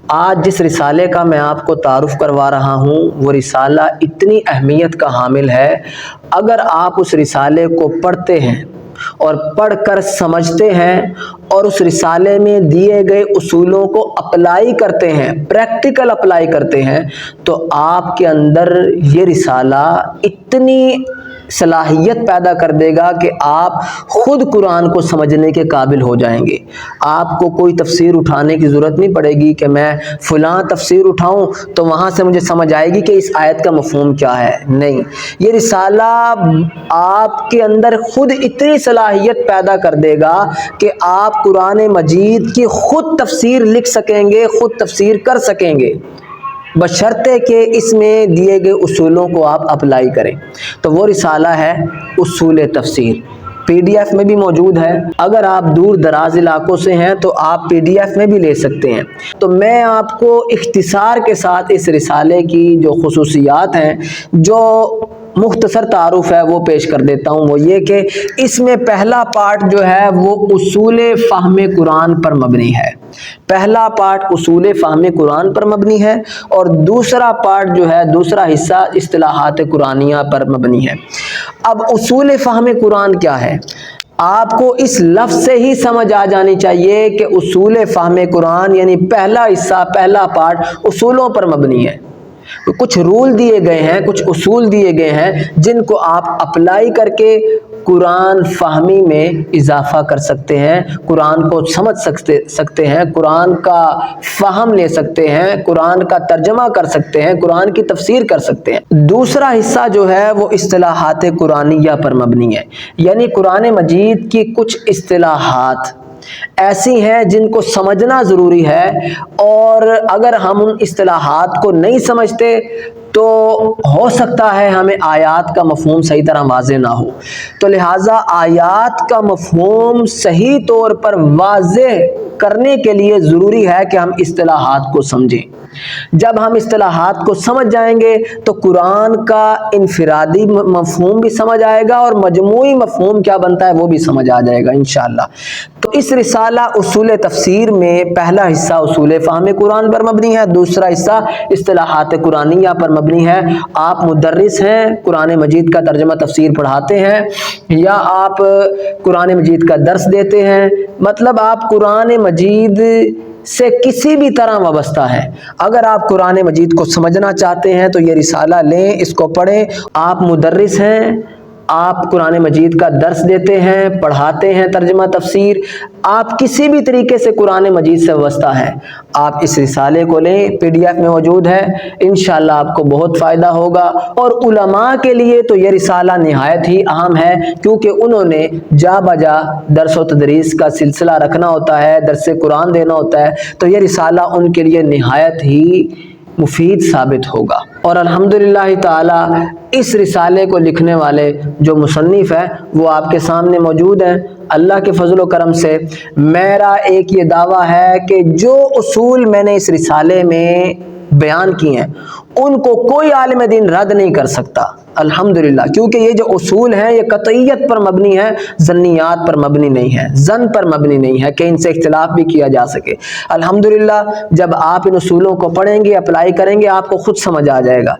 آج جس رسالے کا میں آپ کو تعارف کروا رہا ہوں وہ رسالہ اتنی اہمیت کا حامل ہے، اگر آپ اس رسالے کو پڑھتے ہیں اور پڑھ کر سمجھتے ہیں اور اس رسالے میں دیے گئے اصولوں کو اپلائی کرتے ہیں، پریکٹیکل اپلائی کرتے ہیں، تو آپ کے اندر یہ رسالہ اتنی صلاحیت پیدا کر دے گا کہ آپ خود قرآن کو سمجھنے کے قابل ہو جائیں گے۔ آپ کو کوئی تفسیر اٹھانے کی ضرورت نہیں پڑے گی کہ میں فلاں تفسیر اٹھاؤں تو وہاں سے مجھے سمجھ آئے گی کہ اس آیت کا مفہوم کیا ہے۔ نہیں، یہ رسالہ آپ کے اندر خود اتنی صلاحیت پیدا کر دے گا کہ آپ قرآن مجید کی خود تفسیر لکھ سکیں گے، خود تفسیر کر سکیں گے، بشرطے کہ اس میں دیے گئے اصولوں کو آپ اپلائی کریں۔ تو وہ رسالہ ہے اصول تفسیر، پی ڈی ایف میں بھی موجود ہے۔ اگر آپ دور دراز علاقوں سے ہیں تو آپ پی ڈی ایف میں بھی لے سکتے ہیں۔ تو میں آپ کو اختصار کے ساتھ اس رسالے کی جو خصوصیات ہیں، جو مختصر تعارف ہے وہ پیش کر دیتا ہوں۔ وہ یہ کہ اس میں پہلا پارٹ جو ہے وہ اصول فہم قرآن پر مبنی ہے۔ پہلا پارٹ اصول فہم قرآن پر مبنی ہے اور دوسرا پارٹ جو ہے، دوسرا حصہ اصطلاحات قرآنیہ پر مبنی ہے۔ اب اصول فہم قرآن کیا ہے؟ آپ کو اس لفظ سے ہی سمجھ آ جانی چاہیے کہ اصول فہم قرآن یعنی پہلا حصہ، پہلا پارٹ اصولوں پر مبنی ہے۔ کچھ رول دیے گئے ہیں، کچھ اصول دیے گئے ہیں جن کو آپ اپلائی کر کے قرآن فہمی میں اضافہ کر سکتے ہیں، قرآن کو سمجھ سکتے ہیں، قرآن کا فہم لے سکتے ہیں، قرآن کا ترجمہ کر سکتے ہیں، قرآن کی تفسیر کر سکتے ہیں۔ دوسرا حصہ جو ہے وہ اصطلاحات قرآنیہ پر مبنی ہے، یعنی قرآن مجید کی کچھ اصطلاحات ایسی ہیں جن کو سمجھنا ضروری ہے، اور اگر ہم ان اصطلاحات کو نہیں سمجھتے تو ہو سکتا ہے ہمیں آیات کا مفہوم صحیح طرح واضح نہ ہو۔ تو لہٰذا آیات کا مفہوم صحیح طور پر واضح کرنے کے لیے ضروری ہے کہ ہم اصطلاحات کو سمجھیں۔ جب ہم اصطلاحات کو سمجھ جائیں گے تو قرآن کا انفرادی مفہوم بھی سمجھ آئے گا اور مجموعی مفہوم کیا بنتا ہے وہ بھی سمجھ آ جائے گا انشاءاللہ۔ تو اس رسالہ اصول تفسیر میں پہلا حصہ اصول فہم قرآن پر مبنی ہے، دوسرا حصہ اصطلاحات قرآنیہ پر مبنی ہے۔ آپ مدرس ہیں، قرآن مجید کا ترجمہ تفسیر پڑھاتے ہیں، یا آپ قرآن مجید کا درس دیتے ہیں، مطلب آپ قرآن مجید سے کسی بھی طرح وابستہ ہے۔ اگر آپ قرآن مجید کو سمجھنا چاہتے ہیں تو یہ رسالہ لیں، اس کو پڑھیں۔ آپ مدرس ہیں، آپ قرآن مجید کا درس دیتے ہیں، پڑھاتے ہیں ترجمہ تفسیر، آپ کسی بھی طریقے سے قرآن مجید سے وابستہ ہیں، آپ اس رسالے کو لیں، پی ڈی ایف میں موجود ہے، انشاءاللہ آپ کو بہت فائدہ ہوگا۔ اور علماء کے لیے تو یہ رسالہ نہایت ہی اہم ہے، کیونکہ انہوں نے جا بجا درس و تدریس کا سلسلہ رکھنا ہوتا ہے، درس قرآن دینا ہوتا ہے، تو یہ رسالہ ان کے لیے نہایت ہی مفید ثابت ہوگا۔ اور الحمدللہ تعالی اس رسالے کو لکھنے والے جو مصنف ہے وہ آپ کے سامنے موجود ہیں۔ اللہ کے فضل و کرم سے میرا ایک یہ دعویٰ ہے کہ جو اصول میں نے اس رسالے میں بیان کیے ہیں ان کو کوئی عالم دین رد نہیں کر سکتا الحمدللہ، کیونکہ یہ جو اصول ہیں یہ قطعیت پر مبنی ہے، ظنیات پر مبنی نہیں ہے، ظن پر مبنی نہیں ہے کہ ان سے اختلاف بھی کیا جا سکے۔ الحمدللہ جب آپ ان اصولوں کو پڑھیں گے، اپلائی کریں گے، آپ کو خود سمجھ آ جائے گا۔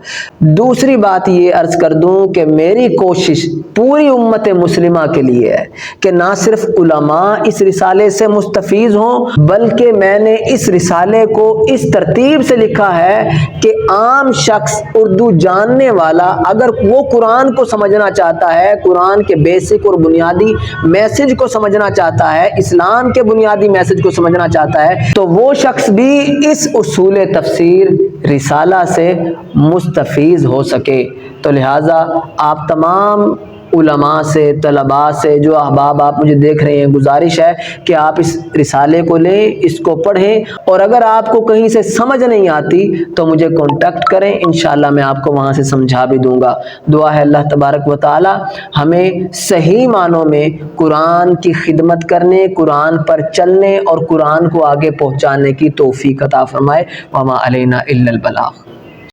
دوسری بات یہ عرض کر دوں کہ میری کوشش پوری امت مسلمہ کے لیے ہے کہ نہ صرف علماء اس رسالے سے مستفیض ہوں، بلکہ میں نے اس رسالے کو اس ترتیب سے لکھا ہے کہ عام شخص، اردو جاننے والا، اگر وہ قرآن کو سمجھنا چاہتا ہے، قرآن کے بیسک اور بنیادی میسج کو سمجھنا چاہتا ہے، اسلام کے بنیادی میسج کو سمجھنا چاہتا ہے، تو وہ شخص بھی اس اصول تفسیر رسالہ سے مستفیض ہو سکے۔ تو لہٰذا آپ تمام علماء سے، طلباء سے، جو احباب آپ مجھے دیکھ رہے ہیں، گزارش ہے کہ آپ اس رسالے کو لیں، اس کو پڑھیں، اور اگر آپ کو کہیں سے سمجھ نہیں آتی تو مجھے کانٹیکٹ کریں، انشاءاللہ میں آپ کو وہاں سے سمجھا بھی دوں گا۔ دعا ہے اللہ تبارک و تعالی ہمیں صحیح معنوں میں قرآن کی خدمت کرنے، قرآن پر چلنے اور قرآن کو آگے پہنچانے کی توفیق عطا فرمائے۔ وما علینا الا البلاغ۔